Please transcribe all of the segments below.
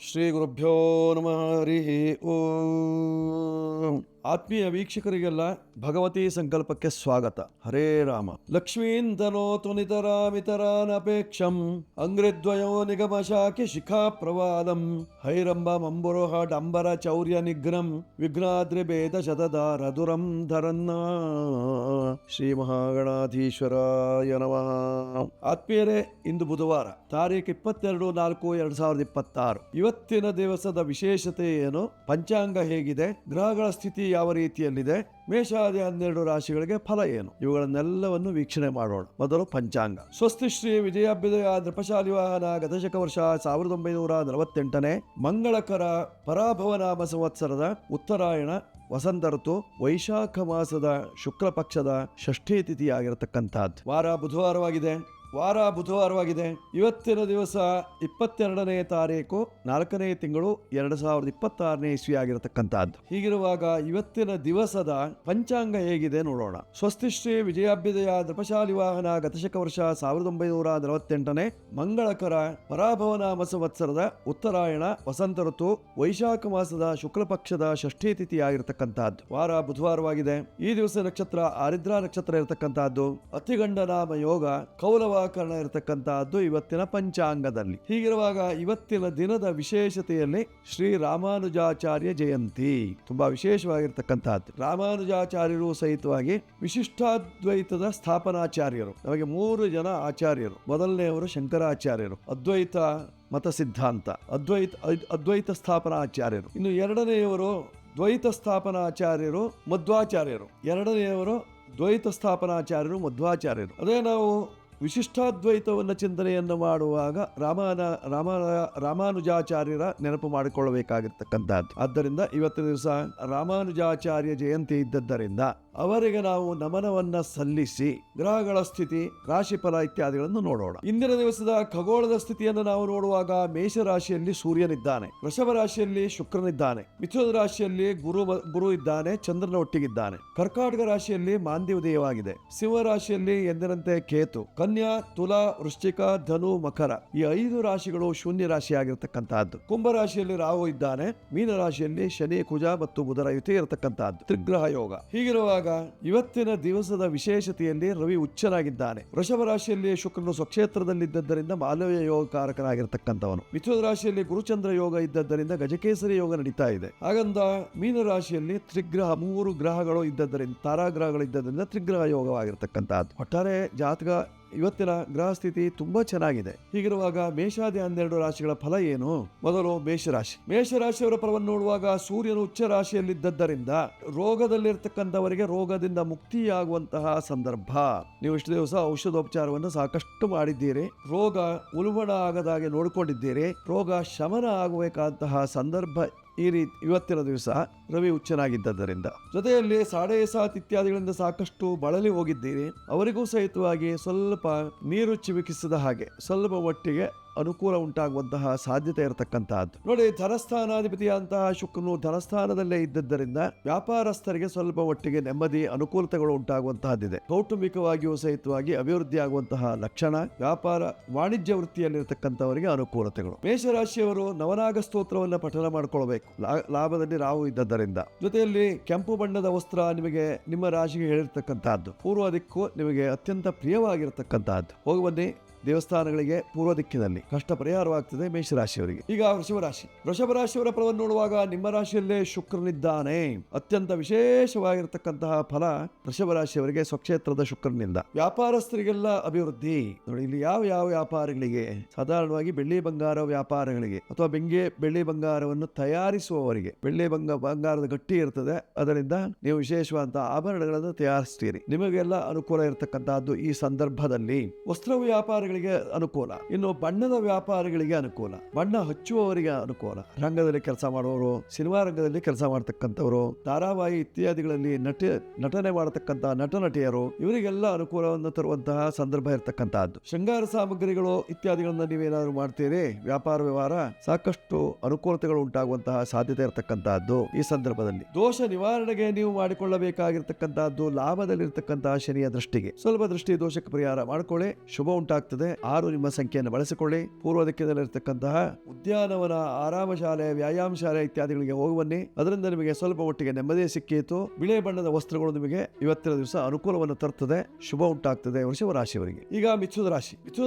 ಶ್ರೀ ಗುರುಭ್ಯೋ ನಮಃ ಹರಿ ಓಂ. ಆತ್ಮೀಯ ವೀಕ್ಷಕರಿಗೆಲ್ಲ ಭಗವತಿ ಸಂಕಲ್ಪಕ್ಕೆ ಸ್ವಾಗತ. ಹರೇ ರಾಮ. ಲಕ್ಷ್ಮೀಂತನೋತು ನಿತರಾಮಿತರಾನಪೇಕ್ಷಂ ಅಂಗ್ರಿದ್ವಯೋ ನಿಗಮ ಶಾಖೆ ಶಿಖಾ ಪ್ರವಾಲಂ ಹೈರಂಬ ಮಂಬುರೋಹ ಡಂಬರ ಚೌರ್ಯ ನಿಗ್ರಂ ವಿಘ್ನಾದ್ರಿ ಭೇದ ಶತದಾರದುರಂ ಧರನ್ನ. ಶ್ರೀ ಮಹಾಗಣಾಧೀಶ್ವರಾಯ ನಮಃ. ಆತ್ಮೀಯರೇ, ಇಂದು ಬುಧವಾರ ತಾರೀಖು 22/4/2026. ಇವತ್ತಿನ ದಿವಸದ ವಿಶೇಷತೆ ಏನು, ಪಂಚಾಂಗ ಹೇಗಿದೆ, ಗ್ರಹಗಳ ಸ್ಥಿತಿ ಯಾವ ರೀತಿಯಲ್ಲಿದೆ, ಮೇಷಾದಿ 12 ರಾಶಿಗಳಿಗೆ ಫಲ ಏನು, ಇವುಗಳನ್ನೆಲ್ಲವನ್ನು ವೀಕ್ಷಣೆ ಮಾಡೋಣ. ಮೊದಲು ಪಂಚಾಂಗ. ಸ್ವಸ್ತಿ ಶ್ರೀ ವಿಜಯಾಭ್ಯುದಯ ನೃಪಶಾಲಿ ವಾಹನ ಗತಶಕ ವರ್ಷ 1948ನೇ ಮಂಗಳಕರ ಪರಾಭವನಾಮ ಸಂವತ್ಸರದ ಉತ್ತರಾಯಣ ವಸಂತ ಋತು ವೈಶಾಖ ಮಾಸದ ಶುಕ್ಲ ಪಕ್ಷದ ಷಷ್ಠಿ ತಿಥಿಯಾಗಿರತಕ್ಕಂಥದ್ದು. ವಾರ ಬುಧವಾರವಾಗಿದೆ. ಇವತ್ತಿನ ದಿವಸ 22ನೇ ತಾರೀಕು 4ನೇ ತಿಂಗಳು 2026ನೇ ಇಸ್ವಿ ಆಗಿರತಕ್ಕಂಥದ್ದು. ಹೀಗಿರುವಾಗ ಇವತ್ತಿನ ದಿವಸದ ಪಂಚಾಂಗ ಹೇಗಿದೆ ನೋಡೋಣ. ಸ್ವಸ್ತಿ ಶ್ರೀ ವಿಜಯಾಭ್ಯುದಯ ನೃಪಶಾಲಿ ವಾಹನ ಗತಶಕ ವರ್ಷ 1948ನೇ ಮಂಗಳಕರ ಪರಾಭವನಾಮ ಸಂವತ್ಸರದ ಉತ್ತರಾಯಣ ವಸಂತ ಋತು ವೈಶಾಖ ಮಾಸದ ಶುಕ್ಲ ಪಕ್ಷದ ಷಷ್ಠಿ ತಿಥಿಯಾಗಿರತಕ್ಕಂಥದ್ದು. ವಾರ ಬುಧವಾರವಾಗಿದೆ. ಈ ದಿವಸ ನಕ್ಷತ್ರ ಆರಿದ್ರ ನಕ್ಷತ್ರ ಇರತಕ್ಕಂಥದ್ದು. ಅತಿಗಂಡ ನಾಮ ಯೋಗ ಕೌಲವ ಕಾರಣ ಇರತಕ್ಕಂತಹದ್ದು ಇವತ್ತಿನ ಪಂಚಾಂಗದಲ್ಲಿ. ಹೀಗಿರುವಾಗ ಇವತ್ತಿನ ದಿನದ ವಿಶೇಷತೆಯಲ್ಲಿ ಶ್ರೀ ರಾಮಾನುಜಾಚಾರ್ಯ ಜಯಂತಿ ತುಂಬಾ ವಿಶೇಷವಾಗಿರ್ತಕ್ಕಂತಹದ್ದು. ರಾಮಾನುಜಾಚಾರ್ಯರು ಸಹಿತವಾಗಿ ವಿಶಿಷ್ಟಾದ್ವೈತದ ಸ್ಥಾಪನಾಚಾರ್ಯರು. ನಮಗೆ 3 ಜನ ಆಚಾರ್ಯರು. ಮೊದಲನೆಯವರು ಶಂಕರಾಚಾರ್ಯರು, ಅದ್ವೈತ ಮತ ಸಿದ್ಧಾಂತ ಅದ್ವೈತ ಸ್ಥಾಪನಾಚಾರ್ಯರು. ಇನ್ನು ಎರಡನೆಯವರು ದ್ವೈತ ಸ್ಥಾಪನಾಚಾರ್ಯರು ಮಧ್ವಾಚಾರ್ಯರು. ಎರಡನೆಯವರು ದ್ವೈತ ಸ್ಥಾಪನಾಚಾರ್ಯರು ಮಧ್ವಾಚಾರ್ಯರು. ಅದೇ ನಾವು ವಿಶಿಷ್ಟಾದ್ವೈತವನ್ನು ಚಿಂತನೆಯನ್ನು ಮಾಡುವಾಗ ರಾಮಾನುಜಾಚಾರ್ಯರ ನೆನಪು ಮಾಡಿಕೊಳ್ಳಬೇಕಾಗಿರ್ತಕ್ಕಂಥದ್ದು. ಆದ್ದರಿಂದ ಇವತ್ತಿನ ದಿವಸ ರಾಮಾನುಜಾಚಾರ್ಯ ಜಯಂತಿ ಇದ್ದದ್ದರಿಂದ ಅವರಿಗೆ ನಾವು ನಮನವನ್ನ ಸಲ್ಲಿಸಿ ಗ್ರಹಗಳ ಸ್ಥಿತಿ, ರಾಶಿಫಲ ಇತ್ಯಾದಿಗಳನ್ನು ನೋಡೋಣ. ಇಂದಿನ ದಿವಸದ ಖಗೋಳದ ಸ್ಥಿತಿಯನ್ನು ನಾವು ನೋಡುವಾಗ ಮೇಷರಾಶಿಯಲ್ಲಿ ಸೂರ್ಯನಿದ್ದಾನೆ, ವೃಷಭ ರಾಶಿಯಲ್ಲಿ ಶುಕ್ರನಿದ್ದಾನೆ, ಮಿಥುನ ರಾಶಿಯಲ್ಲಿ ಗುರು ಇದ್ದಾನೆ, ಚಂದ್ರನ ಒಟ್ಟಿಗಿದ್ದಾನೆ, ಕರ್ಕಾಟಕ ರಾಶಿಯಲ್ಲಿ ಮಾಂದ್ಯ ಉದಯವಾಗಿದೆ, ಸಿಂಹ ರಾಶಿಯಲ್ಲಿ ಎಂದಿನಂತೆ ಕೇತು, ಕನ್ಯಾ, ತುಲಾ, ವೃಶ್ಚಿಕ, ಧನು, ಮಕರ ಈ 5 ರಾಶಿಗಳು ಶೂನ್ಯ ರಾಶಿಯಾಗಿರ್ತಕ್ಕಂತಹದ್ದು. ಕುಂಭ ರಾಶಿಯಲ್ಲಿ ರಾಹು ಇದ್ದಾನೆ, ಮೀನ ರಾಶಿಯಲ್ಲಿ ಶನಿ, ಕುಜ ಮತ್ತು ಬುಧರ ಯುತಿ ಇರತಕ್ಕಂತಹದ್ದು, ತ್ರಿಗ್ರಹ ಯೋಗ. ಹೀಗಿರುವಾಗ ಇವತ್ತಿನ ದಿವಸದ ವಿಶೇಷತೆಯಲ್ಲಿ ರವಿ ಉಚ್ಚನಾಗಿದ್ದಾನೆ. ವೃಷಭ ರಾಶಿಯಲ್ಲಿ ಶುಕ್ರನು ಸ್ವಕ್ಷೇತ್ರದಲ್ಲಿದ್ದರಿಂದ ಮಾಲವ್ಯ ಯೋಗ ಕಾರಕನಾಗಿರ್ತಕ್ಕಂಥವನು. ಮಿಥುನ ರಾಶಿಯಲ್ಲಿ ಗುರುಚಂದ್ರ ಯೋಗ ಇದ್ದದ್ದರಿಂದ ಗಜಕೇಸರಿ ಯೋಗ ನಡೀತಾ ಇದೆ. ಹಾಗಂದ ಮೀನ ರಾಶಿಯಲ್ಲಿ ತ್ರಿಗ್ರಹ 3 ಗ್ರಹಗಳು ಇದ್ದದ್ದರಿಂದ, ತಾರಾಗ್ರಹಗಳು ಇದ್ದದ್ದರಿಂದ ತ್ರಿಗ್ರಹ ಯೋಗವಾಗಿರ್ತಕ್ಕಂಥದ್ದು. ಒಟ್ಟಾರೆ ಜಾತಕ ಇವತ್ತಿನ ಗ್ರಹ ಸ್ಥಿತಿ ತುಂಬಾ ಚೆನ್ನಾಗಿದೆ. ಹೀಗಿರುವಾಗ ಮೇಷಾದಿ 12 ರಾಶಿಗಳ ಫಲ ಏನು? ಮೊದಲು ಮೇಷರಾಶಿ. ಮೇಷರಾಶಿಯವರ ಫಲವನ್ನು ನೋಡುವಾಗ ಸೂರ್ಯನು ಉಚ್ಚ ರಾಶಿಯಲ್ಲಿದ್ದರಿಂದ ರೋಗದಲ್ಲಿರ್ತಕ್ಕಂಥವರಿಗೆ ರೋಗದಿಂದ ಮುಕ್ತಿಯಾಗುವಂತಹ ಸಂದರ್ಭ. ನೀವು ಇಷ್ಟು ದಿವಸ ಔಷಧೋಪಚಾರವನ್ನು ಸಾಕಷ್ಟು ಮಾಡಿದ್ದೀರಿ, ರೋಗ ಉಲ್ಬಣ ಆಗದಾಗೆ ನೋಡಿಕೊಂಡಿದ್ದೀರಿ, ರೋಗ ಶಮನ ಆಗಬೇಕಾದಂತಹ ಸಂದರ್ಭ ಇವತ್ತಿನ ದಿವಸ ರವಿ ಉಚ್ಚನಾಗಿದ್ದರಿಂದ. ಜೊತೆಯಲ್ಲಿ ಸಾಡೆ ಸಾತ್ ಇತ್ಯಾದಿಗಳಿಂದ ಸಾಕಷ್ಟು ಬಳಲಿ ಹೋಗಿದ್ದೀರಿ. ಅವರಿಗೂ ಸಹಿತವಾಗಿ ಸ್ವಲ್ಪ ನೀರು ಚಿಮುಕಿಸಿದ ಹಾಗೆ ಸ್ವಲ್ಪ ಮಟ್ಟಿಗೆ ಅನುಕೂಲ ಉಂಟಾಗುವಂತಹ ಸಾಧ್ಯತೆ ಇರತಕ್ಕಂತಹದ್ದು. ನೋಡಿ, ಧನಸ್ಥಾನಾಧಿಪತಿಯಂತಹ ಶುಕ್ರನು ಧನಸ್ಥಾನದಲ್ಲೇ ಇದ್ದದ್ದರಿಂದ ವ್ಯಾಪಾರಸ್ಥರಿಗೆ ಸ್ವಲ್ಪ ಒಟ್ಟಿಗೆ ನೆಮ್ಮದಿ, ಅನುಕೂಲತೆಗಳು ಉಂಟಾಗುವಂತಹದ್ದಿದೆ. ಕೌಟುಂಬಿಕವಾಗಿಯೂ ಸಹಿತವಾಗಿ ಅಭಿವೃದ್ಧಿ ಆಗುವಂತಹ ಲಕ್ಷಣ, ವ್ಯಾಪಾರ ವಾಣಿಜ್ಯ ವೃತ್ತಿಯಲ್ಲಿರತಕ್ಕಂಥವರಿಗೆ ಅನುಕೂಲತೆಗಳು. ಮೇಷರಾಶಿಯವರು ನವನಾಗ ಸ್ತೋತ್ರವನ್ನು ಪಠನ ಮಾಡಿಕೊಳ್ಬೇಕು, ಲಾಭದಲ್ಲಿ ರಾಹು ಇದ್ದದ್ದರಿಂದ. ಜೊತೆಯಲ್ಲಿ ಕೆಂಪು ಬಣ್ಣದ ವಸ್ತ್ರ ನಿಮಗೆ ನಿಮ್ಮ ರಾಶಿಗೆ ಹೇಳಿರ್ತಕ್ಕಂತಹದ್ದು. ಪೂರ್ವ ದಿಕ್ಕು ನಿಮಗೆ ಅತ್ಯಂತ ಪ್ರಿಯವಾಗಿರತಕ್ಕಂತಹದ್ದು. ಹೋಗಿ ಬನ್ನಿ ದೇವಸ್ಥಾನಗಳಿಗೆ ಪೂರ್ವ ದಿಕ್ಕಿನಲ್ಲಿ, ಕಷ್ಟ ಪರಿಹಾರವಾಗ್ತದೆ ಮೇಷರಾಶಿಯವರಿಗೆ. ಈಗ ವೃಷಭ ರಾಶಿಯವರ ಫಲವನ್ನು ನೋಡುವಾಗ ನಿಮ್ಮ ರಾಶಿಯಲ್ಲೇ ಶುಕ್ರನಿದ್ದಾನೆ. ಅತ್ಯಂತ ವಿಶೇಷವಾಗಿರತಕ್ಕಂತಹ ಫಲ ವೃಷಭ ರಾಶಿಯವರಿಗೆ ಸ್ವಕ್ಷೇತ್ರದ ಶುಕ್ರನಿಂದ. ವ್ಯಾಪಾರಸ್ಥರಿಗೆಲ್ಲ ಅಭಿವೃದ್ಧಿ. ನೋಡಿ, ಇಲ್ಲಿ ಯಾವ ವ್ಯಾಪಾರಿಗಳಿಗೆ, ಸಾಧಾರಣವಾಗಿ ಬೆಳ್ಳಿ ಬಂಗಾರ ವ್ಯಾಪಾರಗಳಿಗೆ ಅಥವಾ ಬೆಳ್ಳಿ ಬಂಗಾರವನ್ನು ತಯಾರಿಸುವವರಿಗೆ, ಬೆಳ್ಳಿ ಬಂಗಾರದ ಗಟ್ಟಿ ಇರ್ತದೆ, ಅದರಿಂದ ನೀವು ವಿಶೇಷವಾದಂತಹ ಆಭರಣಗಳನ್ನು ತಯಾರಿಸ್ತೀರಿ. ನಿಮಗೆಲ್ಲ ಅನುಕೂಲ ಇರತಕ್ಕಂತಹದ್ದು ಈ ಸಂದರ್ಭದಲ್ಲಿ. ವಸ್ತ್ರ ವ್ಯಾಪಾರಿಗಳಿಗೆ ಅನುಕೂಲ. ಇನ್ನು ಬಣ್ಣದ ವ್ಯಾಪಾರಿಗಳಿಗೆ ಅನುಕೂಲ, ಬಣ್ಣ ಹಚ್ಚುವವರಿಗೆ ಅನುಕೂಲ. ರಂಗದಲ್ಲಿ ಕೆಲಸ ಮಾಡುವವರು, ಸಿನಿಮಾ ರಂಗದಲ್ಲಿ ಕೆಲಸ ಮಾಡತಕ್ಕಂಥವರು, ಧಾರಾವಾಹಿ ಇತ್ಯಾದಿಗಳಲ್ಲಿ ನಟನೆ ಮಾಡತಕ್ಕಂತ ನಟಿಯರು, ಇವರಿಗೆಲ್ಲ ಅನುಕೂಲವನ್ನು ತರುವಂತಹ ಸಂದರ್ಭ ಇರತಕ್ಕಂತಹದ್ದು. ಶೃಂಗಾರ ಸಾಮಗ್ರಿಗಳು ಇತ್ಯಾದಿಗಳನ್ನ ನೀವೇನಾದ್ರು ಮಾಡ್ತೀರಿ, ವ್ಯಾಪಾರ ವ್ಯವಹಾರ ಸಾಕಷ್ಟು ಅನುಕೂಲತೆಗಳು ಉಂಟಾಗುವಂತಹ ಸಾಧ್ಯತೆ ಇರತಕ್ಕಂತಹದ್ದು. ಈ ಸಂದರ್ಭದಲ್ಲಿ ದೋಷ ನಿವಾರಣೆಗೆ ನೀವು ಮಾಡಿಕೊಳ್ಳಬೇಕಾಗಿರ್ತಕ್ಕಂತಹದ್ದು ಲಾಭದಲ್ಲಿರ್ತಕ್ಕಂತಹ ಶನಿಯ ದೃಷ್ಟಿಗೆ ಸ್ವಲ್ಪ ದೃಷ್ಟಿ ದೋಷಕ್ಕೆ ಪರಿಹಾರ ಮಾಡಿಕೊಳ್ಳಿ, ಶುಭ ಉಂಟಾಗ್ತದೆ. ಆಗ್ತದೆ. 6 ನಿಮ್ಮ ಸಂಖ್ಯೆಯನ್ನು ಬಳಸಿಕೊಳ್ಳಿ. ಪೂರ್ವ ದಿಕ್ಕಿನಲ್ಲಿರ್ತಕ್ಕಂತಹ ಉದ್ಯಾನವನ, ಆರಾಮ ಶಾಲೆ, ವ್ಯಾಯಾಮ ಶಾಲೆ ಇತ್ಯಾದಿಗಳಿಗೆ ಹೋಗುವನ್ನಿ. ಅದರಿಂದ ನಿಮಗೆ ಸ್ವಲ್ಪ ಮಟ್ಟಿಗೆ ನೆಮ್ಮದಿ ಸಿಕ್ಕಿತು. ಬಿಳಿ ಬಣ್ಣದ ವಸ್ತ್ರಗಳು ನಿಮಗೆ ಇವತ್ತಿನ ದಿವಸ ಅನುಕೂಲವನ್ನು ತರ್ತದೆ, ಶುಭ ಉಂಟಾಗ್ತದೆ ವೃಷಭ ರಾಶಿಯವರಿಗೆ. ಈಗ ಮಿಥುನ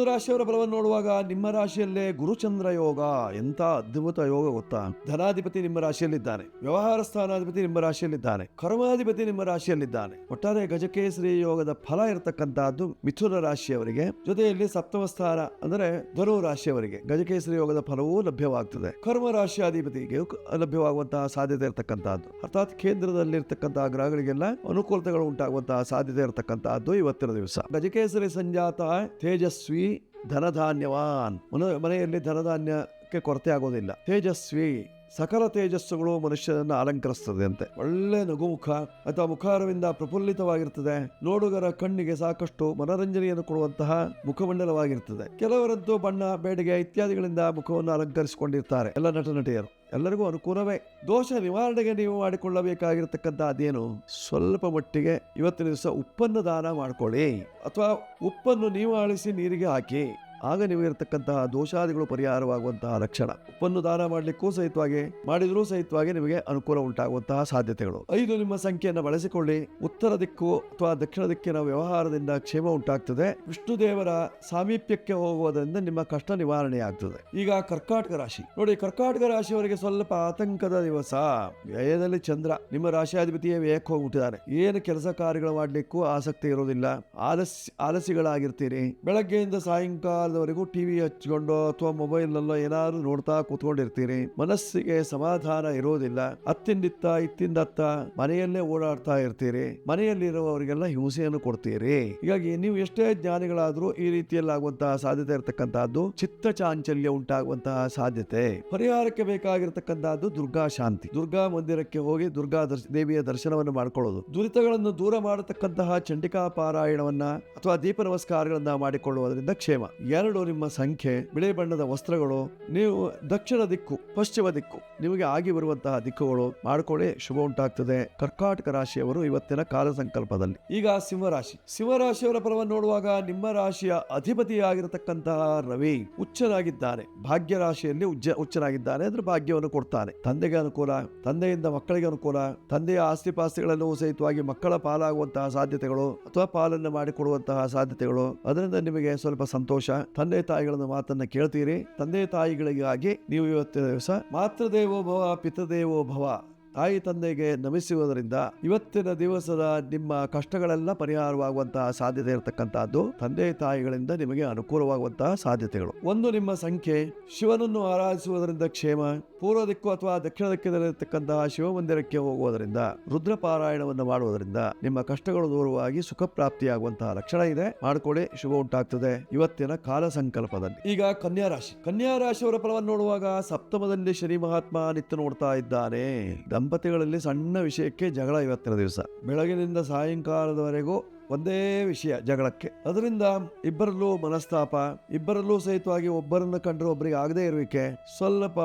ರಾಶಿಯವರ ಫಲವನ್ನು ನೋಡುವಾಗ ನಿಮ್ಮ ರಾಶಿಯಲ್ಲೇ ಗುರುಚಂದ್ರ ಯೋಗ, ಎಂತ ಅದ್ಭುತ ಯೋಗ ಗೊತ್ತಾ. ಧನಾಧಿಪತಿ ನಿಮ್ಮ ರಾಶಿಯಲ್ಲಿದ್ದಾನೆ, ವ್ಯವಹಾರ ಸ್ಥಾನಾಧಿಪತಿ ನಿಮ್ಮ ರಾಶಿಯಲ್ಲಿದ್ದಾನೆ, ಕರ್ಮಾಧಿಪತಿ ನಿಮ್ಮ ರಾಶಿಯಲ್ಲಿದ್ದಾನೆ. ಒಟ್ಟಾರೆ ಗಜಕೇಸರಿ ಯೋಗದ ಫಲ ಇರತಕ್ಕಂತಹದ್ದು ಮಿಥುನ ರಾಶಿಯವರಿಗೆ. ಜೊತೆಯಲ್ಲಿ ಸಪ್ತಮ ಸ್ಥಾನ ಅಂದರೆ ಧನು ರಾಶಿಯವರಿಗೆ ಗಜಕೇಸರಿ ಯೋಗದ ಫಲವೂ ಲಭ್ಯವಾಗ್ತದೆ. ಕರ್ಮ ರಾಶಿಯಾಧಿಪತಿಗೆ ಲಭ್ಯವಾಗುವಂತಹ ಸಾಧ್ಯತೆ ಇರತಕ್ಕಂತಹದ್ದು, ಅರ್ಥಾತ್ ಕೇಂದ್ರದಲ್ಲಿರ್ತಕ್ಕಂತಹ ಗ್ರಹಗಳಿಗೆಲ್ಲ ಅನುಕೂಲತೆಗಳು ಉಂಟಾಗುವಂತಹ ಸಾಧ್ಯತೆ ಇರತಕ್ಕಂತಹದ್ದು ಇವತ್ತಿನ ದಿವಸ. ಗಜಕೇಸರಿ ಸಂಜಾತ ತೇಜಸ್ವಿ ಧನಧಾನ್ಯವಾನ್, ಮನೆಯಲ್ಲಿ ಧನಧಾನ್ಯಕ್ಕೆ ಕೊರತೆ ಆಗೋದಿಲ್ಲ. ತೇಜಸ್ವಿ, ಸಕಲ ತೇಜಸ್ಸುಗಳು ಮನುಷ್ಯನನ್ನು ಅಲಂಕರಿಸ್ತದೆ ಅಂತೆ. ಒಳ್ಳೆ ನಗುಮುಖ ಅಥವಾ ಮುಖಾರವಿಂದ ಪ್ರಫುಲ್ಲಿತವಾಗಿರ್ತದೆ. ನೋಡುಗರ ಕಣ್ಣಿಗೆ ಸಾಕಷ್ಟು ಮನರಂಜನೆಯನ್ನು ಕೊಡುವಂತಹ ಮುಖಮಂಡಲವಾಗಿರ್ತದೆ. ಕೆಲವರಂತೂ ಬಣ್ಣ, ಬೇಡಿಗೆ ಇತ್ಯಾದಿಗಳಿಂದ ಮುಖವನ್ನು ಅಲಂಕರಿಸಿಕೊಂಡಿರ್ತಾರೆ. ಎಲ್ಲ ನಟ ನಟಿಯರು ಎಲ್ಲರಿಗೂ ಅನುಕೂಲವೇ. ದೋಷ ನಿವಾರಣೆಗೆ ನೀವು ಮಾಡಿಕೊಳ್ಳಬೇಕಾಗಿರ್ತಕ್ಕಂಥ ಅದೇನು, ಸ್ವಲ್ಪ ಮಟ್ಟಿಗೆ ಇವತ್ತಿನ ದಿವಸ ಉಪ್ಪನ್ನು ದಾನ ಮಾಡ್ಕೊಳ್ಳಿ, ಅಥವಾ ಉಪ್ಪನ್ನು ನೀವು ಆಳಿಸಿ ನೀರಿಗೆ ಹಾಕಿ. ಆಗ ನೀವು ಇರತಕ್ಕಂತಹ ದೋಷಾದಿಗಳು ಪರಿಹಾರವಾಗುವಂತಹ ಲಕ್ಷಣ. ಉಪ್ಪನ್ನು ದಾನ ಮಾಡಲಿಕ್ಕೂ ಸಹಿತವಾಗಿ, ಮಾಡಿದ್ರೂ ಸಹಿತವಾಗಿ ನಿಮಗೆ ಅನುಕೂಲ ಉಂಟಾಗುವಂತಹ ಸಾಧ್ಯತೆಗಳು. 5 ನಿಮ್ಮ ಸಂಖ್ಯೆಯನ್ನು ಬಳಸಿಕೊಳ್ಳಿ. ಉತ್ತರ ದಿಕ್ಕು ಅಥವಾ ದಕ್ಷಿಣ ದಿಕ್ಕಿನ ವ್ಯವಹಾರದಿಂದ ಕ್ಷೇಮ ಉಂಟಾಗ್ತದೆ. ವಿಷ್ಣು ದೇವರ ಸಾಮೀಪ್ಯಕ್ಕೆ ಹೋಗುವುದರಿಂದ ನಿಮ್ಮ ಕಷ್ಟ ನಿವಾರಣೆ ಆಗ್ತದೆ. ಈಗ ಕರ್ಕಾಟಕ ರಾಶಿ ನೋಡಿ, ಕರ್ಕಾಟಕ ರಾಶಿಯವರಿಗೆ ಸ್ವಲ್ಪ ಆತಂಕದ ದಿವಸ. ವ್ಯಯದಲ್ಲಿ ಚಂದ್ರ ನಿಮ್ಮ ರಾಶಿಯಾಧಿಪತಿಯೇ ವ್ಯಯಕ್ಕೆ ಹೋಗ್ಬಿಟ್ಟಿದ್ದಾರೆ. ಏನು ಕೆಲಸ ಕಾರ್ಯಗಳು ಮಾಡ್ಲಿಕ್ಕೂ ಆಸಕ್ತಿ ಇರೋದಿಲ್ಲ. ಆಲಸಿಗಳಾಗಿರ್ತೀರಿ. ಬೆಳಗ್ಗೆಯಿಂದ ಸಾಯಂಕಾಲದವರೆಗೂ ಟಿವಿ ಹಚ್ಕೊಂಡು ಅಥವಾ ಮೊಬೈಲ್ ನಲ್ಲೋ ಏನಾದ್ರು ನೋಡ್ತಾ ಕೂತ್ಕೊಂಡಿರ್ತೀರಿ. ಮನಸ್ಸಿಗೆ ಸಮಾಧಾನ ಇರೋದಿಲ್ಲ. ಅತ್ತಿಂದಿತ್ತ ಇತ್ತಿಂದತ್ತ ಮನೆಯಲ್ಲೇ ಓಡಾಡ್ತಾ ಇರ್ತೀರಿ. ಮನೆಯಲ್ಲಿರುವವರಿಗೆಲ್ಲ ಹಿಂಸೆಯನ್ನು ಕೊಡ್ತೀರಿ. ಹೀಗಾಗಿ ನೀವು ಎಷ್ಟೇ ಜ್ಞಾನಿಗಳಾದ್ರೂ ಈ ರೀತಿಯಲ್ಲಿ ಆಗುವಂತಹ ಸಾಧ್ಯತೆ ಇರತಕ್ಕಂತಹದ್ದು, ಚಿತ್ತ ಚಾಂಚಲ್ಯ ಉಂಟಾಗುವಂತಹ ಸಾಧ್ಯತೆ. ಪರಿಹಾರಕ್ಕೆ ಬೇಕಾಗಿರತಕ್ಕಂತಹದ್ದು ದುರ್ಗಾ ಶಾಂತಿ. ದುರ್ಗಾ ಮಂದಿರಕ್ಕೆ ಹೋಗಿ ದುರ್ಗಾ ದೇವಿಯ ದರ್ಶನವನ್ನು ಮಾಡಿಕೊಳ್ಳೋದು, ದುರಿತಗಳನ್ನು ದೂರ ಮಾಡತಕ್ಕಂತಹ ಚಂಡಿಕಾ ಪಾರಾಯಣವನ್ನ ಅಥವಾ ದೀಪ ನಮಸ್ಕಾರಗಳನ್ನ ಮಾಡಿಕೊಳ್ಳುವುದರಿಂದ ಕ್ಷೇಮ. 2 ನಿಮ್ಮ ಸಂಖ್ಯೆ, ಬಿಳಿ ಬಣ್ಣದ ವಸ್ತ್ರಗಳು. ನೀವು ದಕ್ಷಿಣ ದಿಕ್ಕು, ಪಶ್ಚಿಮ ದಿಕ್ಕು ನಿಮಗೆ ಆಗಿ ಬರುವಂತಹ ದಿಕ್ಕುಗಳು ಮಾಡಿಕೊಳ್ಳಿ, ಶುಭ ಉಂಟಾಗ್ತದೆ ಕರ್ಕಾಟಕ ರಾಶಿಯವರು ಇವತ್ತಿನ ಕಾಲ ಸಂಕಲ್ಪದಲ್ಲಿ. ಈಗ ಸಿಂಹರಾಶಿಯವರ ಫಲವನ್ನು ನೋಡುವಾಗ ನಿಮ್ಮ ರಾಶಿಯ ಅಧಿಪತಿಯಾಗಿರತಕ್ಕಂತಹ ರವಿ ಉಚ್ಚನಾಗಿದ್ದಾನೆ. ಭಾಗ್ಯ ರಾಶಿಯಲ್ಲಿ ಉಚ್ಚನಾಗಿದ್ದಾನೆ ಅಂದ್ರೆ ಭಾಗ್ಯವನ್ನು ಕೊಡ್ತಾನೆ. ತಂದೆಗೆ ಅನುಕೂಲ, ತಂದೆಯಿಂದ ಮಕ್ಕಳಿಗೆ ಅನುಕೂಲ, ತಂದೆಯ ಆಸ್ತಿಪಾಸ್ತಿಗಳನ್ನು ಸಹಿತವಾಗಿ ಮಕ್ಕಳ ಪಾಲಾಗುವಂತಹ ಸಾಧ್ಯತೆಗಳು ಅಥವಾ ಪಾಲನ್ನು ಮಾಡಿಕೊಡುವಂತಹ ಸಾಧ್ಯತೆಗಳು. ಅದರಿಂದ ನಿಮಗೆ ಸ್ವಲ್ಪ ಸಂತೋಷ. ತಂದೆ ತಾಯಿಗಳ ಮಾತನ್ನ ಕೇಳ್ತೀರಿ. ತಂದೆ ತಾಯಿಗಳಿಗಾಗಿ ನೀವು ಇವತ್ತಿನ ದಿವಸ ಮಾತೃದೇವೋ ಭವ ಪಿತೃದೇವೋ ಭವ, ತಾಯಿ ತಂದೆಗೆ ನಮಿಸುವುದರಿಂದ ಇವತ್ತಿನ ದಿವಸದ ನಿಮ್ಮ ಕಷ್ಟಗಳೆಲ್ಲ ಪರಿಹಾರವಾಗುವಂತಹ ಸಾಧ್ಯತೆ ಇರತಕ್ಕಂತಹದ್ದು. ತಂದೆ ತಾಯಿಗಳಿಂದ ನಿಮಗೆ ಅನುಕೂಲವಾಗುವಂತಹ ಸಾಧ್ಯತೆಗಳು. 1 ನಿಮ್ಮ ಸಂಖ್ಯೆ, ಶಿವನನ್ನು ಆರಾಧಿಸುವುದರಿಂದ ಕ್ಷೇಮ. ಪೂರ್ವ ದಿಕ್ಕು ಅಥವಾ ದಕ್ಷಿಣ ದಿಕ್ಕಿನಲ್ಲಿರತಕ್ಕಂತಹ ಶಿವ ಮಂದಿರಕ್ಕೆ ಹೋಗುವುದರಿಂದ, ರುದ್ರ ಪಾರಾಯಣವನ್ನು ಮಾಡುವುದರಿಂದ ನಿಮ್ಮ ಕಷ್ಟಗಳು ದೂರವಾಗಿ ಸುಖ ಪ್ರಾಪ್ತಿಯಾಗುವಂತಹ ಲಕ್ಷಣ ಇದೆ. ಮಾಡಿಕೊಳ್ಳಿ, ಶುಭ ಉಂಟಾಗ್ತದೆ ಇವತ್ತಿನ ಕಾಲ ಸಂಕಲ್ಪದಲ್ಲಿ. ಈಗ ಕನ್ಯಾ ರಾಶಿಯವರ ಫಲವನ್ನು ನೋಡುವಾಗ ಸಪ್ತಮದಲ್ಲಿ ಶನಿ ಮಹಾತ್ಮ ನಿತ್ಯ ನೋಡ್ತಾ ಇದ್ದಾನೆ. ದಂಪತಿಗಳಲ್ಲಿ ಸಣ್ಣ ವಿಷಯಕ್ಕೆ ಜಗಳ ಇವತ್ತಿನ ದಿವಸ. ಬೆಳಗಿನಿಂದ ಸಾಯಂಕಾಲದವರೆಗೂ ಒಂದೇ ವಿಷಯ ಜಗಳಕ್ಕೆ. ಅದರಿಂದ ಇಬ್ಬರಲ್ಲೂ ಮನಸ್ತಾಪ, ಇಬ್ಬರಲ್ಲೂ ಸಹಿತವಾಗಿ ಒಬ್ಬರನ್ನು ಕಂಡ್ರೆ ಒಬ್ಬರಿಗೆ ಆಗದೆ ಇರುವಿಕೆ, ಸ್ವಲ್ಪ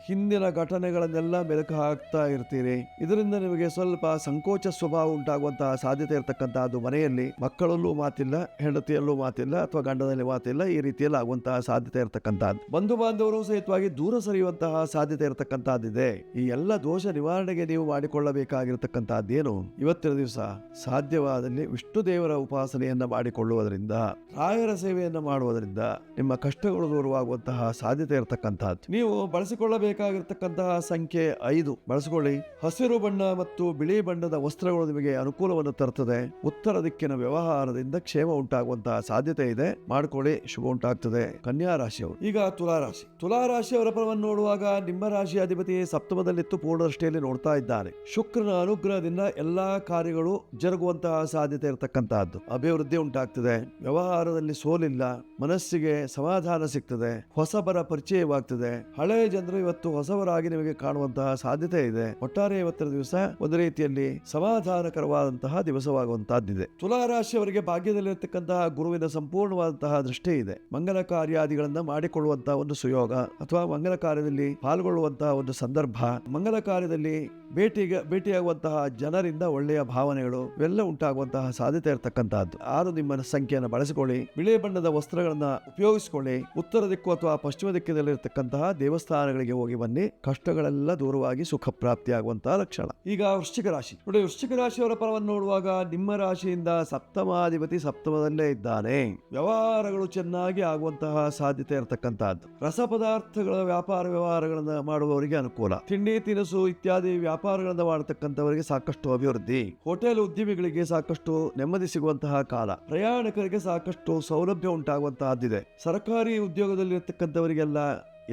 ಹಿಂದಿನ ಘಟನೆಗಳನ್ನೆಲ್ಲ ಮೆಲುಕು ಹಾಕ್ತಾ ಇರ್ತೀರಿ. ಇದರಿಂದ ನಿಮಗೆ ಸ್ವಲ್ಪ ಸಂಕೋಚ ಸ್ವಭಾವ ಉಂಟಾಗುವಂತಹ ಸಾಧ್ಯತೆ ಇರತಕ್ಕಂತಹದ್ದು. ಮನೆಯಲ್ಲಿ ಮಕ್ಕಳಲ್ಲೂ ಮಾತಿಲ್ಲ, ಹೆಂಡತಿಯಲ್ಲೂ ಮಾತಿಲ್ಲ, ಅಥವಾ ಗಂಡನಲ್ಲಿ ಮಾತಿಲ್ಲ, ಈ ರೀತಿಯಲ್ಲಿ ಆಗುವಂತಹ ಸಾಧ್ಯತೆ ಇರತಕ್ಕಂತಹದ್ದು. ಬಂಧು ಬಾಂಧವರು ಸಹಿತವಾಗಿ ದೂರ ಸರಿಯುವಂತಹ ಸಾಧ್ಯತೆ ಇರತಕ್ಕಂತಹದ್ದಿದೆ. ಈ ಎಲ್ಲ ದೋಷ ನಿವಾರಣೆಗೆ ನೀವು ಮಾಡಿಕೊಳ್ಳಬೇಕಾಗಿರತಕ್ಕಂತಹದ್ದೇನು, ಇವತ್ತಿನ ದಿವಸ ಸಾಧ್ಯವಾದಲ್ಲಿ ವಿಷ್ಣು ದೇವರ ಉಪಾಸನೆಯನ್ನ ಮಾಡಿಕೊಳ್ಳುವುದರಿಂದ, ರಾಯರ ಸೇವೆಯನ್ನ ಮಾಡುವುದರಿಂದ ನಿಮ್ಮ ಕಷ್ಟಗಳು ದೂರವಾಗುವಂತಹ ಸಾಧ್ಯತೆ ಇರತಕ್ಕಂತಹದ್ದು. ನೀವು ಬಳಸಿಕೊಳ್ಳಬೇಕಾಗಿರತಕ್ಕಂತಹ ಸಂಖ್ಯೆ 5 ಬಳಸಿಕೊಳ್ಳಿ. ಹಸಿರು ಬಣ್ಣ ಮತ್ತು ಬಿಳಿ ಬಣ್ಣದ ವಸ್ತ್ರಗಳು ನಿಮಗೆ ಅನುಕೂಲವನ್ನು ತರುತ್ತದೆ. ಉತ್ತರ ದಿಕ್ಕಿನ ವ್ಯವಹಾರದಿಂದ ಕ್ಷೇಮ ಉಂಟಾಗುವಂತಹ ಸಾಧ್ಯತೆ ಇದೆ. ಮಾಡಿಕೊಳ್ಳಿ, ಶುಭ ಉಂಟಾಗ್ತದೆ ಕನ್ಯಾ ರಾಶಿಯವರು. ಈಗ ತುಲಾರಾಶಿಯವರ ಫಲವನ್ನು ನೋಡುವಾಗ ನಿಮ್ಮ ರಾಶಿ ಅಧಿಪತಿ ಸಪ್ತಮದಲ್ಲಿತ್ತು ಪೂರ್ಣದೃಷ್ಟಿಯಲ್ಲಿ ನೋಡ್ತಾ ಇದ್ದಾನೆ. ಶುಕ್ರನ ಅನುಗ್ರಹದಿಂದ ಎಲ್ಲಾ ಕಾರ್ಯಗಳು ಜರುಗುವಂತಹ ಸಾಧ್ಯತೆ ಇರತಕ್ಕಂತಹದ್ದು. ಅಭಿವೃದ್ಧಿ ಉಂಟಾಗ್ತದೆ. ವ್ಯವಹಾರದಲ್ಲಿ ಸೋಲಿಲ್ಲ. ಮನಸ್ಸಿಗೆ ಸಮಾಧಾನ ಸಿಗ್ತದೆ. ಹೊಸಬರ ಪರಿಚಯವಾಗ್ತದೆ. ಹಳೆಯ ಜನರು ಇವತ್ತು ಇವತ್ತು ಹೊಸವರಾಗಿ ನಿಮಗೆ ಕಾಣುವಂತಹ ಸಾಧ್ಯತೆ ಇದೆ. ಒಟ್ಟಾರೆ ಇವತ್ತಿನ ದಿವಸ ಒಂದು ರೀತಿಯಲ್ಲಿ ಸಮಾಧಾನಕರವಾದಂತಹ ದಿವಸವಾಗುವಂತಹದ್ದಿದೆ. ತುಲಾ ರಾಶಿಯವರಿಗೆ ಭಾಗ್ಯದಲ್ಲಿರತಕ್ಕಂತಹ ಗುರುವಿನ ಸಂಪೂರ್ಣವಾದಂತಹ ದೃಷ್ಟಿ ಇದೆ. ಮಂಗಲ ಕಾರ್ಯಾದಿಗಳನ್ನ ಮಾಡಿಕೊಳ್ಳುವಂತಹ ಒಂದು ಸುಯೋಗ ಅಥವಾ ಮಂಗಲ ಕಾರ್ಯದಲ್ಲಿ ಪಾಲ್ಗೊಳ್ಳುವಂತಹ ಒಂದು ಸಂದರ್ಭ, ಮಂಗಲ ಕಾರ್ಯದಲ್ಲಿ ಭೇಟಿಯಾಗುವಂತಹ ಜನರಿಂದ ಒಳ್ಳೆಯ ಭಾವನೆಗಳು ಇವೆಲ್ಲ ಉಂಟಾಗುವಂತಹ ಸಾಧ್ಯತೆ ಇರತಕ್ಕಂತಹದ್ದು. ನಿಮ್ಮ ಸಂಖ್ಯೆಯನ್ನು ಬಳಸಿಕೊಳ್ಳಿ, ಬಿಳಿ ಬಣ್ಣದ ವಸ್ತ್ರಗಳನ್ನ ಉಪಯೋಗಿಸಿಕೊಳ್ಳಿ, ಉತ್ತರ ದಿಕ್ಕು ಅಥವಾ ಪಶ್ಚಿಮ ದಿಕ್ಕಿನಲ್ಲಿರತಕ್ಕಂತಹ ದೇವಸ್ಥಾನಗಳಿಗೆ ಹೋಗಿ ಬನ್ನಿ, ಕಷ್ಟಗಳೆಲ್ಲ ದೂರವಾಗಿ ಸುಖ ಪ್ರಾಪ್ತಿಯಾಗುವಂತಹ ಲಕ್ಷಣ. ಈಗ ವೃಶ್ಚಿಕ ರಾಶಿ ನೋಡಿ, ವೃಶ್ಚಿಕ ರಾಶಿಯವರ ಫಲವನ್ನು ನೋಡುವಾಗ ನಿಮ್ಮ ರಾಶಿಯಿಂದ ಸಪ್ತಮಾಧಿಪತಿ ಸಪ್ತಮದಲ್ಲೇ ಇದ್ದಾನೆ. ವ್ಯವಹಾರಗಳು ಚೆನ್ನಾಗಿ ಆಗುವಂತಹ ಸಾಧ್ಯತೆ ಇರತಕ್ಕಂತಹದ್ದು. ರಸ ಪದಾರ್ಥಗಳ ವ್ಯವಹಾರಗಳನ್ನ ಮಾಡುವವರಿಗೆ ಅನುಕೂಲ. ತಿಂಡಿ ತಿನಿಸು ಇತ್ಯಾದಿ ವ್ಯಾಪಾರಗಳನ್ನ ಮಾಡತಕ್ಕಂಥವರಿಗೆ ಸಾಕಷ್ಟು ಅಭಿವೃದ್ಧಿ. ಹೋಟೆಲ್ ಉದ್ಯಮಿಗಳಿಗೆ ಸಾಕಷ್ಟು ನೆಮ್ಮದಿ ಸಿಗುವಂತಹ ಕಾಲ. ಪ್ರಯಾಣಿಕರಿಗೆ ಸಾಕಷ್ಟು ಸೌಲಭ್ಯ ಉಂಟಾಗುವಂತಹದ್ದಿದೆ. ಸರ್ಕಾರಿ ಉದ್ಯೋಗದಲ್ಲಿರ್ತಕ್ಕಂಥವರಿಗೆಲ್ಲ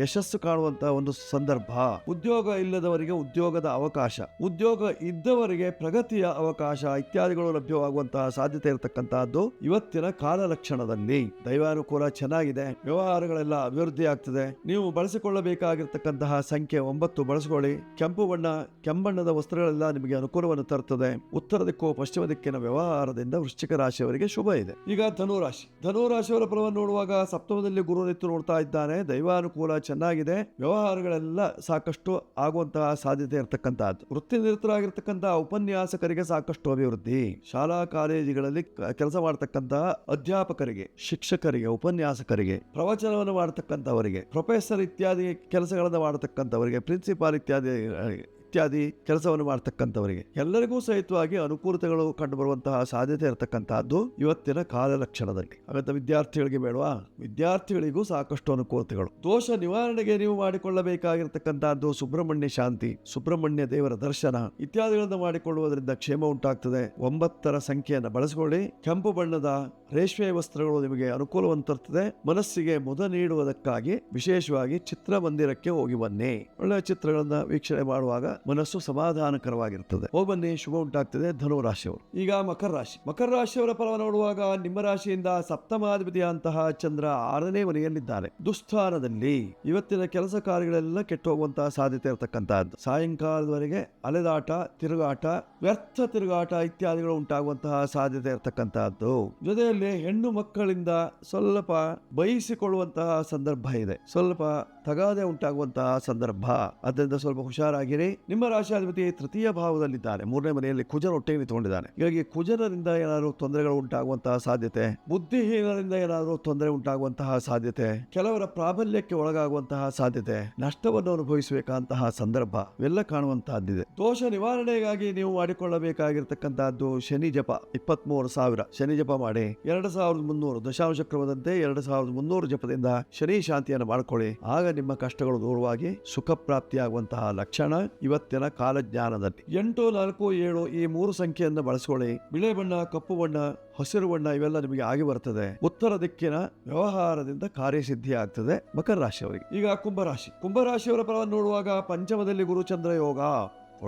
ಯಶಸ್ಸು ಕಾಣುವಂತಹ ಒಂದು ಸಂದರ್ಭ. ಉದ್ಯೋಗ ಇಲ್ಲದವರಿಗೆ ಉದ್ಯೋಗದ ಅವಕಾಶ, ಉದ್ಯೋಗ ಇದ್ದವರಿಗೆ ಪ್ರಗತಿಯ ಅವಕಾಶ ಇತ್ಯಾದಿಗಳು ಲಭ್ಯವಾಗುವಂತಹ ಸಾಧ್ಯತೆ ಇರತಕ್ಕಂತಹದ್ದು ಇವತ್ತಿನ ಕಾಲ ಲಕ್ಷಣದಲ್ಲಿ. ದೈವಾನುಕೂಲ ಚೆನ್ನಾಗಿದೆ, ವ್ಯವಹಾರಗಳೆಲ್ಲ ಅಭಿವೃದ್ಧಿ ಆಗ್ತದೆ. ನೀವು ಬಳಸಿಕೊಳ್ಳಬೇಕಾಗಿರ್ತಕ್ಕಂತಹ ಸಂಖ್ಯೆ 9 ಬಳಸಿಕೊಳ್ಳಿ. ಕೆಂಪು ಬಣ್ಣ, ಕೆಂಬಣ್ಣದ ವಸ್ತ್ರಗಳೆಲ್ಲ ನಿಮಗೆ ಅನುಕೂಲವನ್ನು ತರುತ್ತದೆ. ಉತ್ತರ ದಿಕ್ಕು ಪಶ್ಚಿಮ ದಿಕ್ಕಿನ ವ್ಯವಹಾರದಿಂದ ವೃಶ್ಚಿಕ ರಾಶಿಯವರಿಗೆ ಶುಭ ಇದೆ. ಈಗ ಧನುರಾಶಿ, ಧನುರಾಶಿಯವರ ಫಲವನ್ನು ನೋಡುವಾಗ ಸಪ್ತಮದಲ್ಲಿ ಗುರು ನಿಂತು ನೋಡ್ತಾ ಇದ್ದಾನೆ. ದೈವಾನುಕೂಲ ಚೆನ್ನಾಗಿದೆ. ವ್ಯವಹಾರಗಳೆಲ್ಲ ಸಾಕಷ್ಟು ಆಗುವಂತಹ ಸಾಧ್ಯತೆ ಇರತಕ್ಕಂತಹದ್ದು. ವೃತ್ತಿ ನಿರತರಾಗಿರ್ತಕ್ಕಂತಹ ಉಪನ್ಯಾಸಕರಿಗೆ ಸಾಕಷ್ಟು ಅಭಿವೃದ್ಧಿ. ಶಾಲಾ ಕಾಲೇಜುಗಳಲ್ಲಿ ಕೆಲಸ ಮಾಡತಕ್ಕಂತಹ ಅಧ್ಯಾಪಕರಿಗೆ, ಶಿಕ್ಷಕರಿಗೆ, ಉಪನ್ಯಾಸಕರಿಗೆ, ಪ್ರವಚನವನ್ನು ಮಾಡತಕ್ಕಂಥವರಿಗೆ, ಪ್ರೊಫೆಸರ್ ಇತ್ಯಾದಿ ಕೆಲಸಗಳನ್ನು ಮಾಡತಕ್ಕಂಥವರಿಗೆ, ಪ್ರಿನ್ಸಿಪಾಲ್ ಇತ್ಯಾದಿ ಕೆಲಸವನ್ನು ಮಾಡತಕ್ಕಂಥವರಿಗೆ ಎಲ್ಲರಿಗೂ ಸಹಿತವಾಗಿ ಅನುಕೂಲತೆಗಳು ಕಂಡು ಬರುವಂತಹ ಸಾಧ್ಯತೆ ಇರತಕ್ಕಂತಹದ್ದು ಇವತ್ತಿನ ಕಾಲ ಲಕ್ಷಣದಲ್ಲಿ. ಹಾಗಂತ ವಿದ್ಯಾರ್ಥಿಗಳಿಗೆ ಬೇಡವಾ? ವಿದ್ಯಾರ್ಥಿಗಳಿಗೂ ಸಾಕಷ್ಟು ಅನುಕೂಲತೆಗಳು. ದೋಷ ನಿವಾರಣೆಗೆ ನೀವು ಮಾಡಿಕೊಳ್ಳಬೇಕಾಗಿರತಕ್ಕಂತಹದ್ದು ಸುಬ್ರಹ್ಮಣ್ಯ ಶಾಂತಿ, ಸುಬ್ರಹ್ಮಣ್ಯ ದೇವರ ದರ್ಶನ ಇತ್ಯಾದಿಗಳನ್ನು ಮಾಡಿಕೊಳ್ಳುವುದರಿಂದ ಕ್ಷೇಮ ಉಂಟಾಗ್ತದೆ. 9 ಸಂಖ್ಯೆಯನ್ನು ಬಳಸಿಕೊಳ್ಳಿ. ಕೆಂಪು ಬಣ್ಣದ ರೇಷ್ಮೆ ವಸ್ತ್ರಗಳು ನಿಮಗೆ ಅನುಕೂಲವನ್ನು ತರುತ್ತದೆ. ಮನಸ್ಸಿಗೆ ಮುದ ನೀಡುವುದಕ್ಕಾಗಿ ವಿಶೇಷವಾಗಿ ಚಿತ್ರಮಂದಿರಕ್ಕೆ ಹೋಗಿ ಬನ್ನಿ. ಒಳ್ಳೆಯ ಚಿತ್ರಗಳನ್ನ ವೀಕ್ಷಣೆ ಮಾಡುವಾಗ ಮನಸ್ಸು ಸಮಾಧಾನಕರವಾಗಿರುತ್ತದೆ. ಹೋಗಿ ಬನ್ನಿ, ಶುಭ ಉಂಟಾಗ್ತದೆ. ಧನುರಾಶಿಯವರು. ಈಗ ಮಕರ ರಾಶಿ, ಮಕರ ರಾಶಿಯವರ ಫಲ ನೋಡುವಾಗ ನಿಮ್ಮ ರಾಶಿಯಿಂದ ಸಪ್ತಮಾಧಿಪತಿಯಂತಹ ಚಂದ್ರ 6ನೇ ಮನೆಯಲ್ಲಿದ್ದಾರೆ. ದುಸ್ಥಾನದಲ್ಲಿ ಇವತ್ತಿನ ಕೆಲಸ ಕಾರ್ಯಗಳೆಲ್ಲ ಕೆಟ್ಟು ಹೋಗುವಂತಹ ಸಾಧ್ಯತೆ ಇರತಕ್ಕಂತಹದ್ದು. ಸಾಯಂಕಾಲದವರೆಗೆ ಅಲೆದಾಟ, ತಿರುಗಾಟ, ವ್ಯರ್ಥ ತಿರುಗಾಟ ಇತ್ಯಾದಿಗಳು ಉಂಟಾಗುವಂತಹ ಸಾಧ್ಯತೆ ಇರತಕ್ಕಂತಹದ್ದು. ಜೊತೆಯಲ್ಲಿ ಹೆಣ್ಣು ಮಕ್ಕಳಿಂದ ಸ್ವಲ್ಪ ಬಯಸಿಕೊಳ್ಳುವಂತಹ ಸಂದರ್ಭ ಇದೆ. ಸ್ವಲ್ಪ ತಗಾದೆ ಉಂಟಾಗುವಂತಹ ಸಂದರ್ಭ. ಅದರಿಂದ ಸ್ವಲ್ಪ ಹುಷಾರಾಗಿರಿ. ನಿಮ್ಮ ರಾಶಿಯಾಧಿಪತಿ ತೃತೀಯ ಭಾವದಲ್ಲಿದ್ದಾನೆ. 3ನೇ ಮನೆಯಲ್ಲಿ ಕುಜನ ಒಟ್ಟಿಗೆ ನಿಂತುಕೊಂಡಿದ್ದಾನೆ. ಹೀಗಾಗಿ ಕುಜನರಿಂದ ಏನಾದರೂ ತೊಂದರೆಗಳು ಉಂಟಾಗುವಂತಹ ಸಾಧ್ಯತೆ, ಬುದ್ಧಿಹೀನರಿಂದ ಏನಾದರೂ ತೊಂದರೆ ಉಂಟಾಗುವಂತಹ ಸಾಧ್ಯತೆ, ಕೆಲವರ ಪ್ರಾಬಲ್ಯಕ್ಕೆ ಒಳಗಾಗುವಂತಹ ಸಾಧ್ಯತೆ, ನಷ್ಟವನ್ನು ಅನುಭವಿಸಬೇಕಾದಂತಹ ಸಂದರ್ಭ ಇವೆಲ್ಲ ಕಾಣುವಂತಹದ್ದಿದೆ. ದೋಷ ನಿವಾರಣೆಗಾಗಿ ನೀವು ಮಾಡಿಕೊಳ್ಳಬೇಕಾಗಿರ್ತಕ್ಕಂತಹದ್ದು ಶನಿ ಜಪ 23,000 ಶನಿ ಜಪ ಮಾಡಿ. 2,300 ದಶಾಂಶ ಕ್ರಮದಂತೆ 2,300 ಜಪದಿಂದ ಶನಿ ಶಾಂತಿಯನ್ನು ಮಾಡಿಕೊಳ್ಳಿ. ಆಗ ನಿಮ್ಮ ಕಷ್ಟಗಳು ದೂರವಾಗಿ ಸುಖ ಪ್ರಾಪ್ತಿಯಾಗುವಂತಹ ಲಕ್ಷಣ ಇವತ್ತಿನ ಕಾಲಜ್ಞಾನದಲ್ಲಿ. 8, 4, 7 ಈ 3 ಸಂಖ್ಯೆಯನ್ನು ಬಳಸಿಕೊಳ್ಳಿ. ಬಿಳಿ ಬಣ್ಣ, ಕಪ್ಪು ಬಣ್ಣ, ಹಸಿರು ಬಣ್ಣ ಇವೆಲ್ಲ ನಿಮಗೆ ಆಗಿ ಬರ್ತದೆ. ಉತ್ತರ ದಿಕ್ಕಿನ ವ್ಯವಹಾರದಿಂದ ಕಾರ್ಯಸಿದ್ಧಿ ಆಗ್ತದೆ ಮಕರ ರಾಶಿಯವರಿಗೆ. ಈಗ ಕುಂಭರಾಶಿ, ಕುಂಭರಾಶಿಯವರ ಫಲವನ್ನು ನೋಡುವಾಗ ಪಂಚಮದಲ್ಲಿ ಗುರುಚಂದ್ರ ಯೋಗ,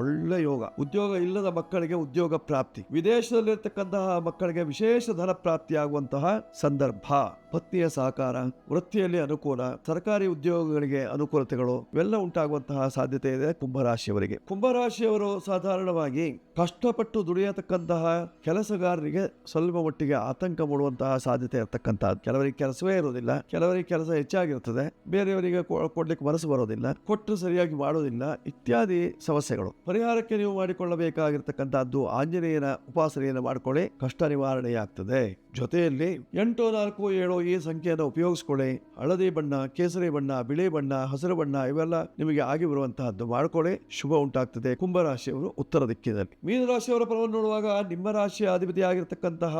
ಒಳ್ಳೆ ಯೋಗ. ಉದ್ಯೋಗ ಇಲ್ಲದ ಮಕ್ಕಳಿಗೆ ಉದ್ಯೋಗ ಪ್ರಾಪ್ತಿ, ವಿದೇಶದಲ್ಲಿರ್ತಕ್ಕಂತಹ ಮಕ್ಕಳಿಗೆ ವಿಶೇಷ ಧನ ಪ್ರಾಪ್ತಿಯಾಗುವಂತಹ ಸಂದರ್ಭ, ಪತ್ನಿಯ ಸಹಕಾರ, ವೃತ್ತಿಯಲ್ಲಿ ಅನುಕೂಲ, ಸರ್ಕಾರಿ ಉದ್ಯೋಗಗಳಿಗೆ ಅನುಕೂಲತೆಗಳು ಇವೆಲ್ಲ ಉಂಟಾಗುವಂತಹ ಸಾಧ್ಯತೆ ಇದೆ ಕುಂಭರಾಶಿಯವರಿಗೆ. ಕುಂಭರಾಶಿಯವರು ಸಾಧಾರಣವಾಗಿ ಕಷ್ಟಪಟ್ಟು ದುಡಿಯತಕ್ಕಂತಹ ಕೆಲಸಗಾರರಿಗೆ ಸ್ವಲ್ಪ ಮಟ್ಟಿಗೆ ಆತಂಕ ಮೂಡುವಂತಹ ಸಾಧ್ಯತೆ ಇರತಕ್ಕಂತಹದ್ದು. ಕೆಲವರಿಗೆ ಕೆಲಸವೇ ಇರೋದಿಲ್ಲ, ಕೆಲವರಿಗೆ ಕೆಲಸ ಹೆಚ್ಚಾಗಿರ್ತದೆ, ಬೇರೆಯವರಿಗೆ ಕೊಡ್ಲಿಕ್ಕೆ ಮನಸ್ಸು ಬರೋದಿಲ್ಲ, ಕೊಟ್ಟು ಸರಿಯಾಗಿ ಮಾಡೋದಿಲ್ಲ ಇತ್ಯಾದಿ ಸಮಸ್ಯೆಗಳು. ಪರಿಹಾರಕ್ಕೆ ನೀವು ಮಾಡಿಕೊಳ್ಳಬೇಕಾಗಿರ್ತಕ್ಕಂಥದ್ದು ಆಂಜನೇಯನ ಉಪಾಸನೆಯನ್ನು ಮಾಡಿಕೊಳ್ಳಿ, ಕಷ್ಟ ನಿವಾರಣೆಯಾಗ್ತದೆ. ಜೊತೆಯಲ್ಲಿ 8, 4, 7 ಈ ಸಂಖ್ಯೆಯನ್ನು ಉಪಯೋಗಿಸ್ಕೊಳ್ಳಿ. ಹಳದಿ ಬಣ್ಣ, ಕೇಸರಿ ಬಣ್ಣ, ಬಿಳಿ ಬಣ್ಣ, ಹಸಿರು ಬಣ್ಣ ಇವೆಲ್ಲ ನಿಮಗೆ ಆಗಿ ಬರುವಂತಹದ್ದು ಮಾಡಿಕೊಳ್ಳಿ, ಶುಭ ಉಂಟಾಗ್ತದೆ. ಕುಂಭರಾಶಿಯವರು ಉತ್ತರ ದಿಕ್ಕಿನಲ್ಲಿ. ಮೀನರಾಶಿಯವರ ಫಲವನ್ನು ನೋಡುವಾಗ ನಿಮ್ಮ ರಾಶಿಯ ಅಧಿಪತಿಯಾಗಿರ್ತಕ್ಕಂತಹ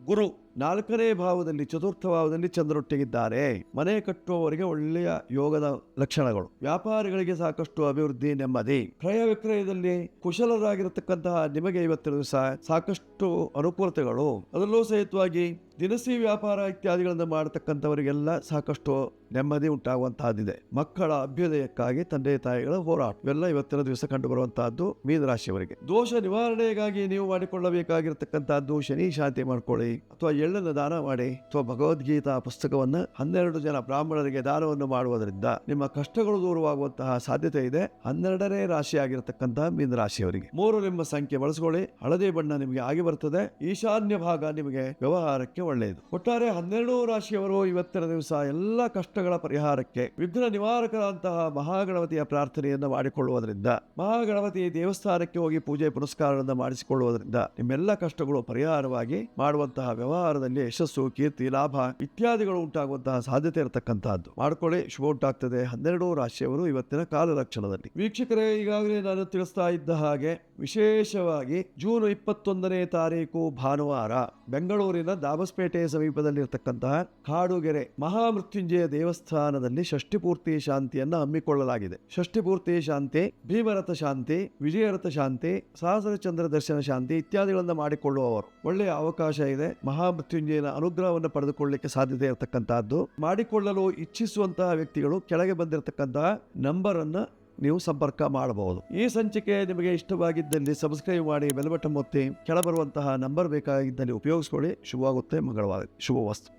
ಗುರು 4ನೇ ಭಾವದಲ್ಲಿ, ಚತುರ್ಥ ಭಾವದಲ್ಲಿ ಚಂದ್ರೊಟ್ಟಿಗಿದ್ದಾರೆ. ಮನೆ ಕಟ್ಟುವವರಿಗೆ ಒಳ್ಳೆಯ ಯೋಗದ ಲಕ್ಷಣಗಳು. ವ್ಯಾಪಾರಿಗಳಿಗೆ ಸಾಕಷ್ಟು ಅಭಿವೃದ್ಧಿ, ನೆಮ್ಮದಿ. ಕ್ರಯ ವಿಕ್ರಯದಲ್ಲಿ ಕುಶಲರಾಗಿರತಕ್ಕಂತಹ ನಿಮಗೆ ಇವತ್ತಿನ ದಿವಸ ಸಾಕಷ್ಟು ಅನುಕೂಲತೆಗಳು. ಅದರಲ್ಲೂ ಸಹಿತವಾಗಿ ದಿನಸಿ ವ್ಯಾಪಾರ ಇತ್ಯಾದಿಗಳನ್ನು ಮಾಡತಕ್ಕಂಥವರಿಗೆಲ್ಲ ಸಾಕಷ್ಟು ನೆಮ್ಮದಿ ಉಂಟಾಗುವಂತಹದ್ದಿದೆ. ಮಕ್ಕಳ ಅಭ್ಯುದಯಕ್ಕಾಗಿ ತಂದೆ ತಾಯಿಗಳ ಹೋರಾಟ ಇವೆಲ್ಲ ಇವತ್ತಿನ ದಿವಸ ಕಂಡು ಬರುವಂತಹದ್ದು ಮೀನರಾಶಿಯವರಿಗೆ. ದೋಷ ನಿವಾರಣೆಗಾಗಿ ನೀವು ಮಾಡಿಕೊಳ್ಳಬೇಕಾಗಿರತಕ್ಕಂತಹದ್ದು ಶನಿ ಶಾಂತಿ ಮಾಡ್ಕೊಳ್ಳಿ, ಅಥವಾ ಎಳ್ಳನ್ನು ದಾನ ಮಾಡಿ, ಅಥವಾ ಭಗವದ್ಗೀತಾ ಪುಸ್ತಕವನ್ನ 12 ಜನ ಬ್ರಾಹ್ಮಣರಿಗೆ ದಾನವನ್ನು ಮಾಡುವುದರಿಂದ ನಿಮ್ಮ ಕಷ್ಟಗಳು ದೂರವಾಗುವಂತಹ ಸಾಧ್ಯತೆ ಇದೆ. 12ನೇ ರಾಶಿ ಆಗಿರತಕ್ಕಂತಹ ಮೀನರಾಶಿಯವರಿಗೆ 3 ನಿಮ್ಮ ಸಂಖ್ಯೆ ಬಳಸ್ಕೊಳ್ಳಿ. ಹಳದಿ ಬಣ್ಣ ನಿಮಗೆ ಆಗಿ ಬರ್ತದೆ. ಈಶಾನ್ಯ ಭಾಗ ನಿಮಗೆ ವ್ಯವಹಾರಕ್ಕೆ ಒಳ್ಳೆಯದು. ಒಟ್ಟಾರೆ 12 ರಾಶಿಯವರು ಇವತ್ತಿನ ದಿವಸ ಎಲ್ಲ ಕಷ್ಟಗಳ ಪರಿಹಾರಕ್ಕೆ ವಿಘ್ನ ನಿವಾರಕರಂತಹ ಮಹಾಗಣಪತಿಯ ಪ್ರಾರ್ಥನೆಯನ್ನು ಮಾಡಿಕೊಳ್ಳುವುದರಿಂದ, ಮಹಾಗಣಪತಿ ದೇವಸ್ಥಾನಕ್ಕೆ ಹೋಗಿ ಪೂಜೆ ಪುನಸ್ಕಾರಗಳನ್ನು ಮಾಡಿಸಿಕೊಳ್ಳುವುದರಿಂದ ನಿಮ್ಮೆಲ್ಲ ಕಷ್ಟಗಳು ಪರಿಹಾರವಾಗಿ ಮಾಡುವಂತಹ ವ್ಯವಹಾರದಲ್ಲಿ ಯಶಸ್ಸು, ಕೀರ್ತಿ, ಲಾಭ ಇತ್ಯಾದಿಗಳು ಉಂಟಾಗುವಂತಹ ಸಾಧ್ಯತೆ ಇರತಕ್ಕಂತಹದ್ದು. ಮಾಡ್ಕೊಳ್ಳಿ, ಶುಭ ಉಂಟಾಗ್ತದೆ 12 ರಾಶಿಯವರು ಇವತ್ತಿನ ಕಾಲಲಕ್ಷಣದಲ್ಲಿ. ವೀಕ್ಷಕರೇ, ಈಗಾಗಲೇ ನಾನು ತಿಳಿಸ್ತಾ ಇದ್ದ ಹಾಗೆ ವಿಶೇಷವಾಗಿ ಜೂನ್ 21ನೇ ತಾರೀಕು ಭಾನುವಾರ ಬೆಂಗಳೂರಿನ ದಾಬಸ್ಪೇಟೆ ಸಮೀಪದಲ್ಲಿರತಕ್ಕಂತಹ ಕಾಡುಗೆರೆ ಮಹಾಮೃತ್ಯುಂಜಯ ದೇವಸ್ಥಾನದಲ್ಲಿ ಷಷ್ಠಿಪೂರ್ತಿ ಶಾಂತಿಯನ್ನು ಹಮ್ಮಿಕೊಳ್ಳಲಾಗಿದೆ. ಷಷ್ಠಿಪೂರ್ತಿ ಶಾಂತಿ, ಭೀಮರಥ ಶಾಂತಿ, ವಿಜಯರಥ ಶಾಂತಿ, ಸಹಸ್ರಚಂದ್ರ ದರ್ಶನ ಶಾಂತಿ ಇತ್ಯಾದಿಗಳನ್ನು ಮಾಡಿಕೊಳ್ಳುವವರು ಒಳ್ಳೆಯ ಅವಕಾಶ ಇದೆ. ಮಹಾಮೃತ್ಯುಂಜಯನ ಅನುಗ್ರಹವನ್ನು ಪಡೆದುಕೊಳ್ಳಲಿಕ್ಕೆ ಸಾಧ್ಯತೆ ಇರತಕ್ಕಂತಹದ್ದು. ಮಾಡಿಕೊಳ್ಳಲು ಇಚ್ಛಿಸುವಂತಹ ವ್ಯಕ್ತಿಗಳು ಕೆಳಗೆ ಬಂದಿರತಕ್ಕಂತಹ ನಂಬರ್ ಅನ್ನು ನೀವು ಸಂಪರ್ಕ ಮಾಡಬಹುದು. ಈ ಸಂಚಿಕೆ ನಿಮಗೆ ಇಷ್ಟವಾಗಿದ್ದಲ್ಲಿ ಸಬ್ಸ್ಕ್ರೈಬ್ ಮಾಡಿ, ಬೆಲ್ ಬಟನ್ ಒತ್ತಿ, ಕೆಳ ಬರುವಂತಹ ನಂಬರ್ ಬೇಕಾಗಿದ್ದಲ್ಲಿ ಉಪಯೋಗಿಸಿಕೊಳ್ಳಿ. ಶುಭವಾಗುತ್ತೆ, ಮಂಗಳವಾಗುತ್ತೆ. ಶುಭವಸ್ತು.